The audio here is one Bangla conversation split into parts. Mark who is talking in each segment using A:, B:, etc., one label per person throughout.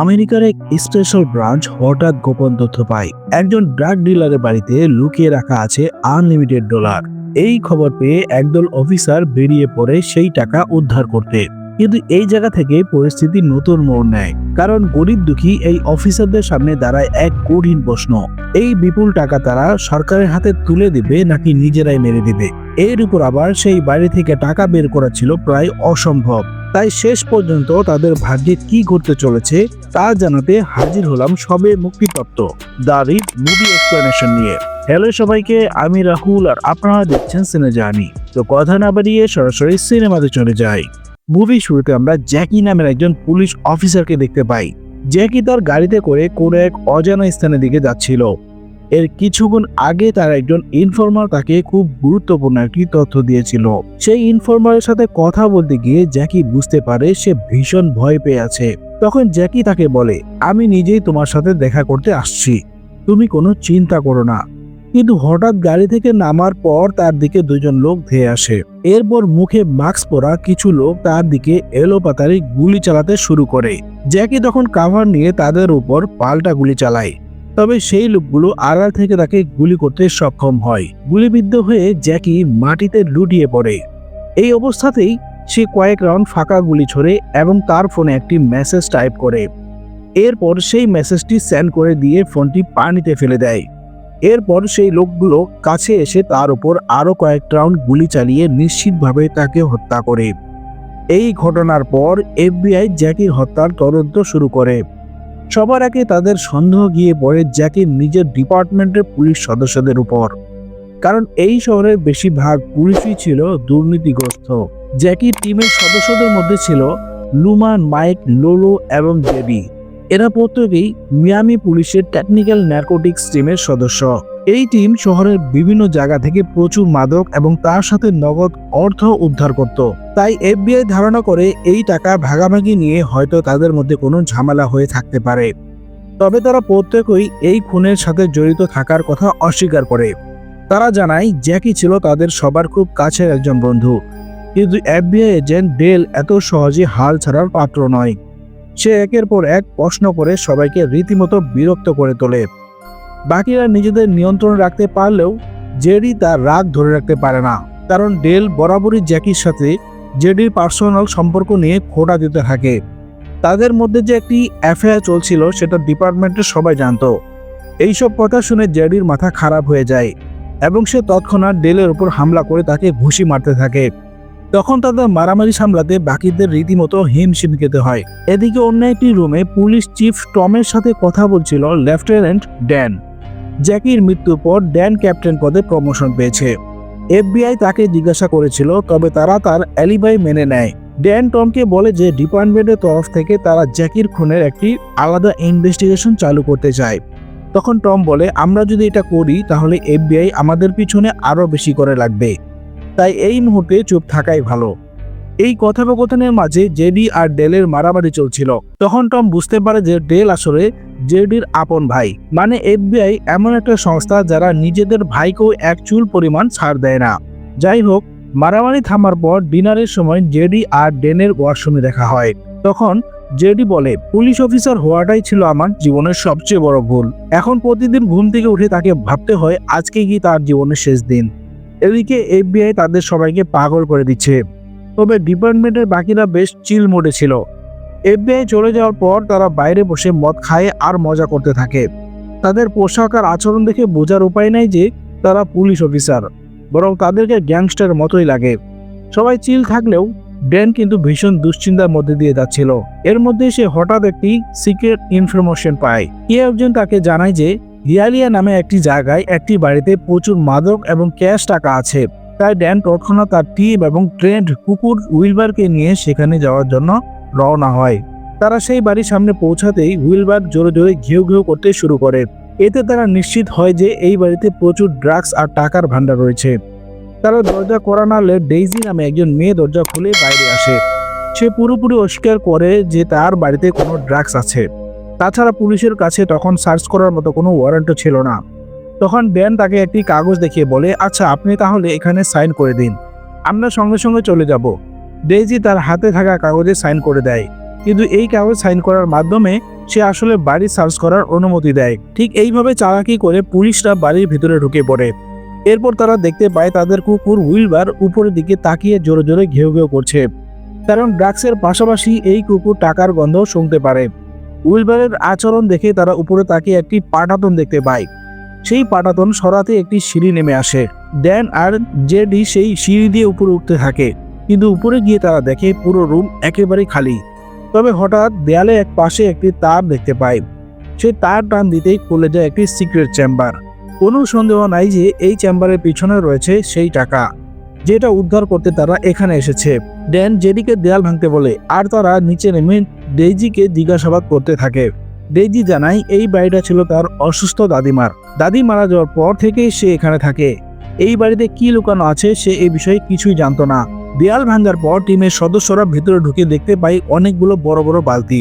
A: আমেরিকার এক স্পেশাল ব্রাঞ্চ হঠাৎ গোপন তথ্য পায় একজন ড্রাগ ডিলারের বাড়িতে লুকিয়ে রাখা আছে আনলিমিটেড ডলার। এই খবর পেয়ে একদল অফিসার বেরিয়ে পড়ে সেই টাকা উদ্ধার করতে। কিন্তু এই জায়গা থেকে পরিস্থিতি নতুন মোড় নেয়, কারণ গরিব দুঃখী এই অফিসারদের সামনে দাঁড়ায় এক কঠিন প্রশ্ন। এই বিপুল টাকা তারা সরকারের হাতে তুলে দিবে নাকি নিজেরাই মেরে দিবে? এর উপর আবার সেই বাড়ি থেকে টাকা বের করা ছিল প্রায় অসম্ভব। তাই শেষ পর্যন্ত তাদের ভাগ্যে কি ঘটতে চলেছে তা জানাতে হাজির হলাম সবে মুক্তিপ্রাপ্ত দ্য রিড মুভি এক্সপ্লেনেশন নিয়ে। হ্যালো সবাইকে, আমি রাহুল আর আপনারা দেখছেন সিনে জার্নি। তো কথা না বাড়িয়ে সরাসরি সিনেমাতে চলে যাই। মুভি শুরুতে আমরা জ্যাকি নামের একজন পুলিশ অফিসারকে দেখতে পাই। জ্যাকি তার গাড়িতে করে কোনো এক অজানা স্থানের দিকে যাচ্ছিল। এর কিছুক্ষণ আগে তার একজন ইনফর্মার তাকে খুব গুরুত্বপূর্ণ একটি তথ্য দিয়েছিল। সেই ইনফর্মারের সাথে কথা বলতে গিয়ে জ্যাকি বুঝতে পারে সে ভীষণ ভয় পেয়ে আছে। তখন জ্যাকি তাকে বলে, আমি নিজেই তোমার সাথে দেখা করতে আসছি, তুমি কোনো চিন্তা করো না। কিন্তু হঠাৎ গাড়ি থেকে নামার পর তার দিকে দুজন লোক ধেয়ে আসে। এরপর মুখে মাস্ক পরা কিছু লোক তার দিকে এলোপাতাড়ি গুলি চালাতে শুরু করে। জ্যাকি তখন কাভার নিয়ে তাদের উপর পাল্টা গুলি চালায়, তবে সেই লোকগুলো আড়াল থেকে তাকে গুলি করতে সক্ষম হয়। গুলিবিদ্ধ হয়ে জ্যাকি মাটিতে লুটিয়ে পড়ে। এই অবস্থাতেই সে কয়েক রাউন্ড ফাঁকা গুলি ছোড়ে এবং তার ফোনে একটি মেসেজ টাইপ করে। এরপর সেই মেসেজটি সেন্ড করে দিয়ে ফোনটি পানিতে ফেলে দেয়। এরপর সেই লোকগুলো কাছে এসে তার উপর আরো কয়েক রাউন্ড গুলি চালিয়ে নিশ্চিতভাবে তাকে হত্যা করে। এই ঘটনার পর এফবিআই জ্যাকির হত্যার তদন্ত শুরু করে। সবার আগে তাদের সন্দেহ গিয়ে পড়ে জ্যাকির নিজের ডিপার্টমেন্টের পুলিশ সদস্যদের উপর, কারণ এই শহরের বেশিরভাগ পুলিশই ছিল দুর্নীতিগ্রস্ত। জ্যাকির টিমের সদস্যদের মধ্যে ছিল লুমান, মাইক, লোলো এবং জেডি। এরা প্রত্যেকেই মিয়ামি পুলিশের টেকনিক্যাল নার্কোটিক্স টিমের সদস্য। এই টিম শহরের বিভিন্ন জায়গা থেকে প্রচুর মাদক এবং তার সাথে নগদ অর্থ উদ্ধার করত। তাই এফবিআই ধারণা করে এই টাকা ভাগাভাগি নিয়ে হয়তো তাদের মধ্যে কোনো ঝামেলা হয়ে থাকতে পারে। তবে তারা প্রত্যেকেই এই খুনের সাথে জড়িত থাকার কথা অস্বীকার করে। তারা জানায় জ্যাকি ছিল তাদের সবার খুব কাছের একজন বন্ধু, কিন্তু এফবিআই এজেন্ট ডেল এত সহজে হাল ছাড়ার পাত্র নয়। সে একের পর এক প্রশ্ন করে সবাইকে রীতিমতো বিরক্ত করে তোলে। বাকিরা নিজেদের নিয়ন্ত্রণ রাখতে পারলেও জেডি তার রাগ ধরে রাখতে পারে না, কারণ ডেল বরাবরই জ্যাকির সাথে জেডির পার্সোনাল সম্পর্ক নিয়ে খোঁটা দিতে থাকে। তাদের মধ্যে যে একটি অ্যাফেয়ার চলছিল সেটা ডিপার্টমেন্টের সবাই জানতো। এইসব কথা শুনে জেডির মাথা খারাপ হয়ে যায় এবং সে তৎক্ষণাৎ ডেলের উপর হামলা করে তাকে ঘুষি মারতে থাকে। তখন তাদের মারামারি সামলাতে বাকিদের রীতিমতো হিমশিম খেতে হয়। এদিকে অন্য একটি রুমে পুলিশ চিফ টমের সাথে কথা বলছিল লেফটেন্যান্ট ড্যান। জ্যাকির মৃত্যুর পর ড্যান ক্যাপ্টেন পদে প্রমোশন পেয়েছে। এফবিআই তাকে জিজ্ঞাসা করেছিল, তবে তারা তার অ্যালিবাই মেনে নেয়। ড্যান টমকে বলে যে ডিপার্টমেন্টের তরফ থেকে তারা জ্যাকির খুনের একটি আলাদা ইনভেস্টিগেশন চালু করতে চায়। তখন টম বলে, আমরা যদি এটা করি তাহলে এফবিআই আমাদের পিছনে আরো বেশি করে লাগবে, তাই এই মুহূর্তে চুপ থাকাই ভালো। এই কথোপকথনের মাঝে জেডি আর ডেলের মারামারি চলছিল। তখন টম বুঝতে পারে যে ডেল আসলে জেডির আপন ভাই। মানে এফবিআই এমন একটা সংস্থা যারা নিজেদের ভাইকেও এক চুল পরিমাণ ছাড় দেয় না। যাই হোক, মারামারি থামার পর ডিনারের সময় জেডি আর ডেনের ওয়াশরুমে দেখা হয়। তখন জেডি বলে, পুলিশ অফিসার হওয়াটাই ছিল আমার জীবনের সবচেয়ে বড় ভুল। এখন প্রতিদিন ঘুম থেকে উঠে তাকে ভাবতে হয় আজকে কি তার জীবনের শেষ দিন। এদিকে এফবিআই তাদের সবাইকে পাগল করে দিচ্ছে, তবে ডিপার্টমেন্টের বাকিরা বেশ চিল মোডে ছিল। এফবিআই চলে যাওয়ার পর তারা বাইরে বসে মদ খায় আর মজা করতে থাকে। তাদের পোশাক আর আচরণ দেখে বোঝার উপায় নাই যে তারা পুলিশ অফিসার, বরং তাদেরকে গ্যাংস্টার মতোই লাগে। সবাই চিল থাকলেও ড্যান কিন্তু ভীষণ দুশ্চিন্তার মধ্যে দিয়ে যাচ্ছিল। এর মধ্যে সে হঠাৎ একটি সিক্রেট ইনফরমেশন পায়। কেউ একজন তাকে জানায় যে হিয়ালিয়া নামে একটি জায়গায় একটি বাড়িতে প্রচুর মাদক এবং ক্যাশ টাকা আছে। তাই ড্যান তৎক্ষণাৎ তার টিম এবং ট্রেন্ড কুকুর উইলবারকে নিয়ে সেখানে যাওয়ার জন্য রওনা হয়। তারা সেই বাড়ির সামনে পৌঁছাতেই উইলবার জোরে জোরে ঘেউ ঘেউ করতে শুরু করে। এতে তারা নিশ্চিত হয় যে এই বাড়িতে প্রচুর ড্রাগস আর টাকার ভান্ডার রয়েছে। তারা দরজা কড়া নাড়লে ডেইজি নামে একজন মেয়ে দরজা খুলে বাইরে আসে। সে পুরোপুরি অস্বীকার করে যে তার বাড়িতে কোনো ড্রাগস আছে। তাছাড়া পুলিশের কাছে তখন সার্চ করার মতো কোনো ওয়ারেন্টও ছিল না। তখন ড্যান তাকে একটি কাগজ দেখিয়ে বলে, আচ্ছা আপনি তাহলে এখানে সাইন করে দিন, আমরা সঙ্গে সঙ্গে চলে যাব। ডেইজি তার হাতে থাকা কাগজে সাইন করে দেয়। কিন্তু এই কাগজ সাইন করার মাধ্যমে সে আসলে বাড়ি সার্চ করার অনুমতি দেয়। ঠিক এইভাবে চালাকি করে পুলিশরা বাড়ির ভিতরে ঢুকে পড়ে। এরপর তারা দেখতে পায় তাদের কুকুর উইলবার উপরের দিকে তাকিয়ে জোরে জোরে ঘেউ ঘেউ করছে, কারণ ড্রাগসের পাশাপাশি এই কুকুর টাকার গন্ধ শুনতে পারে। উইলবারের আচরণ দেখে তারা উপরে তাকিয়ে একটি পাটাতন দেখতে পায়। সেই পাটাতন সরাতে একটি সিঁড়ি নেমে আসে। ড্যান আর জেডি সেই সিঁড়ি দিয়ে উপরে উঠতে থাকে, কিন্তু উপরে গিয়ে তারা দেখে পুরো রুম একেবারে খালি। তবে হঠাৎ দেয়ালে এক পাশে একটি তার দেখতে পায়। সেই তার টান দিতেই খুলে যায় একটি সিক্রেট চেম্বার। কোনো সন্দেহ নাই যে এই চেম্বারের পিছনে রয়েছে সেই টাকা, যেটা উদ্ধার করতে তারা এখানে এসেছে। ড্যান জেডিকে দেয়াল ভাঙতে বলে, আর তারা নিচে নেমে ডেইজিকে জিজ্ঞাসাবাদ করতে থাকে। ডেইজি জানায় এই বাড়িটা ছিল তার অসুস্থ দাদিমার। দাদি মারা যাওয়ার পর থেকেই সে এখানে থাকে। এই বাড়িতে কি লুকানো আছে সে এই বিষয়ে কিছুই জানতো না। দেয়াল ভাঙার পর টিমের সদস্যরা ভিতরে ঢুকে দেখতে পায় অনেকগুলো বড় বড় বালতি।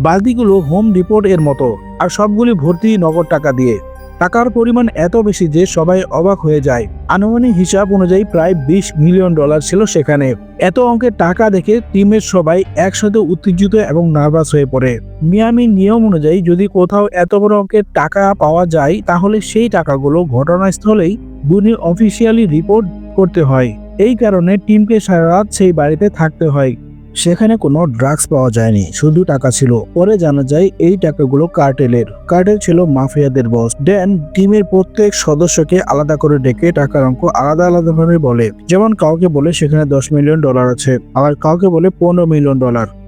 A: বালতিগুলো হোম ডিপোট এর মতো, আর সবগুলি ভর্তি নগদ টাকা দিয়ে। টাকার পরিমাণ এত বেশি যে সবাই অবাক হয়ে যায়। আনুমানিক হিসাব অনুযায়ী প্রায় $20 মিলিয়ন ছিল সেখানে। এত অঙ্কের টাকা দেখে টিমের সবাই একসাথে উত্তেজিত এবং নার্ভাস হয়ে পড়ে। মিয়ামির নিয়ম অনুযায়ী যদি কোথাও এত বড় অঙ্কের টাকা পাওয়া যায় তাহলে সেই টাকাগুলো ঘটনাস্থলেই গুনি অফিসিয়ালি রিপোর্ট করতে হয়। এই কারণে টিমকে সারা রাত সেই বাড়িতে থাকতে হয়। সেখানে কোনো ড্রাগস পাওয়া যায়নি, শুধু টাকা ছিল। পরে জানা যায় এই টাকাগুলো কার্টেল ছিল মাফিয়াদের বস। ড্যান টিমের প্রত্যেক সদস্যকে আলাদা করে ডেকে টাকার অঙ্ক আলাদা আলাদা ভাবে বলে। যেমন কাউকে বলে সেখানে $10 মিলিয়ন আছে, আবার কাউকে বলে $15 মিলিয়ন।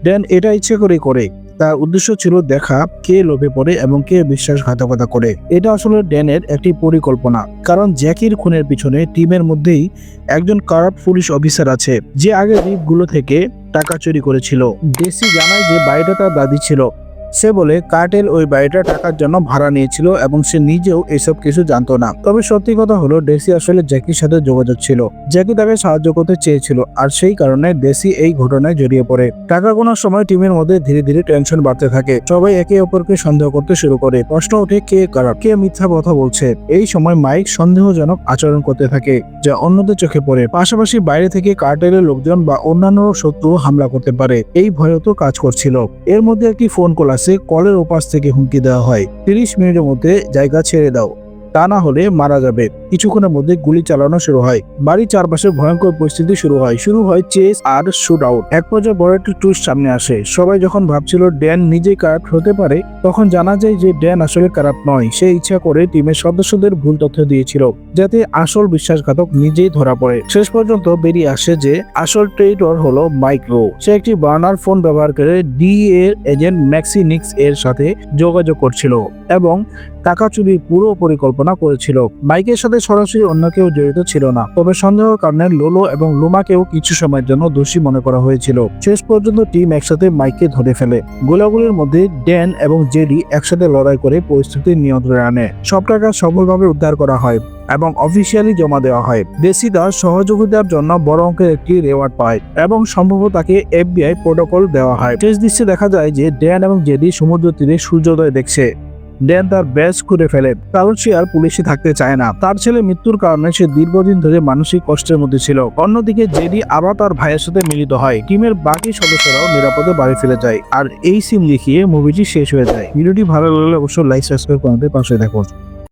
A: ড্যান এটা ইচ্ছে করে। তার উদ্দেশ্য ছিল দেখা কে লোভে পড়ে এবং কে বিশ্বাসঘাতকতা করে। এটা আসলে ড্যানের একটি পরিকল্পনা, কারণ জ্যাকির খুনের পিছনে টিমের মধ্যেই একজন কারাপ্ট পুলিশ অফিসার আছে, যে আগে দ্বীপগুলো থেকে টাকা চুরি করেছিল। ডেসি জানায় যে বাড়িটা তার দাদি ছিল। সে বলে কার্টেল ওই বাড়িটা টাকার জন্য ভাড়া নিয়েছিল এবং সে নিজেও এসব কিছু জানতো না। তবে সত্যি কথা হলো ডেসি আসলে জ্যাকির সাথে যোগাযোগ ছিল। জ্যাকি তাকে সাহায্য করতে চেয়েছিল, আর সেই কারণে ডেসি এই ঘটনায় জড়িয়ে পড়ে। টাকা গোনার সময় টিমের মধ্যে ধীরে ধীরে টেনশন বাড়তে থাকে। সবাই একে অপরকে সন্দেহ করতে শুরু করে। প্রশ্ন ওঠে কে খারাপ, কে মিথ্যা কথা বলছে। এই সময় মাইক সন্দেহজনক আচরণ করতে থাকে, যা অন্যদের চোখে পড়ে। পাশাপাশি বাইরে থেকে কার্টেলের লোকজন বা অন্যান্য শত্রু হামলা করতে পারে, এই ভয়ও তো কাজ করছিল। এর মধ্যে একটি ফোন কল আসে। কলের ওপাশ থেকে হুমকি দেওয়া হয়, 30 মিনিটের মধ্যে জায়গা ছেড়ে দাও, তা না হলে মারা যাবে। কিছুক্ষণের মধ্যে গুলি চালানো শুরু হয়। বাড়ির চারপাশে ভয়ঙ্কর পরিস্থিতি শুরু হয় চেস আর শুট আউট। এক পর্যায়ে বড় একটি টুইস্ট সামনে আসে। সবাই যখন ভাবছিল ড্যান নিজেই কারাপ্ট হতে পারে, তখন জানা যায় যে ড্যান আসলে কারাপ্ট নয়। সে ইচ্ছা করে টিমের সদস্যদের ভুল তথ্য দিয়েছিল, যাতে আসল বিশ্বাসঘাতক নিজেই ধরা পড়ে। শেষ পর্যন্ত বেরিয়ে আসে যে আসল ট্রেইটর হলো মাইক রো। সে একটি বার্নার ফোন ব্যবহার করে এর এজেন্ট ম্যাক্সি নিক্স এর সাথে যোগাযোগ করছিল এবং টাকা চুরির পুরো পরিকল্পনা করেছিল। মাইকের সাথে সরাসরি অন্য কেউ জড়িত ছিল না, তবে সন্দেহের কারণে লোলো এবং লুমাকেও কিছু সময়ের জন্য দোষী মনে করা হয়েছিল। শেষ পর্যন্ত টিম একসাথে মাইককে ধরে ফেলে। গোলাগুলির মধ্যে ড্যান এবং জেডি একসাথে লড়াই করে পরিস্থিতি নিয়ন্ত্রণে আনে। সব টাকা সফলভাবে উদ্ধার করা হয় এবং অফিসিয়ালি জমা দেওয়া হয়। ডেসি তার সহযোগিতার জন্য বড় অঙ্কের একটি রেওয়ার্ড পায় এবং সম্ভবত তাকে FBI প্রোটোকল দেওয়া হয়। শেষ দৃশ্যে দেখা যায় যে ড্যান এবং জেডি সমুদ্র তীরে সূর্যোদয় দেখছে। ড্যান তার ব্যাজ খুলে ফেলে, কারণ সে আর পুলিশে থাকতে চায় না। তার ছেলে মৃত্যুর কারণে সে দীর্ঘদিন ধরে মানসিক কষ্টের মধ্যে ছিল। অন্যদিকে জেডি আবার তার ভাইয়ের সাথে মিলিত হয়। টিমের বাকি সদস্যরাও নিরাপদে বাড়ি ফিরে যায়। আর এই সিন দেখিয়ে মুভিটি শেষ হয়ে যায়। ভিডিওটি ভালো লাগলে অবশ্যই লাইক সাবস্ক্রাইব করতে পাশে থাকুন।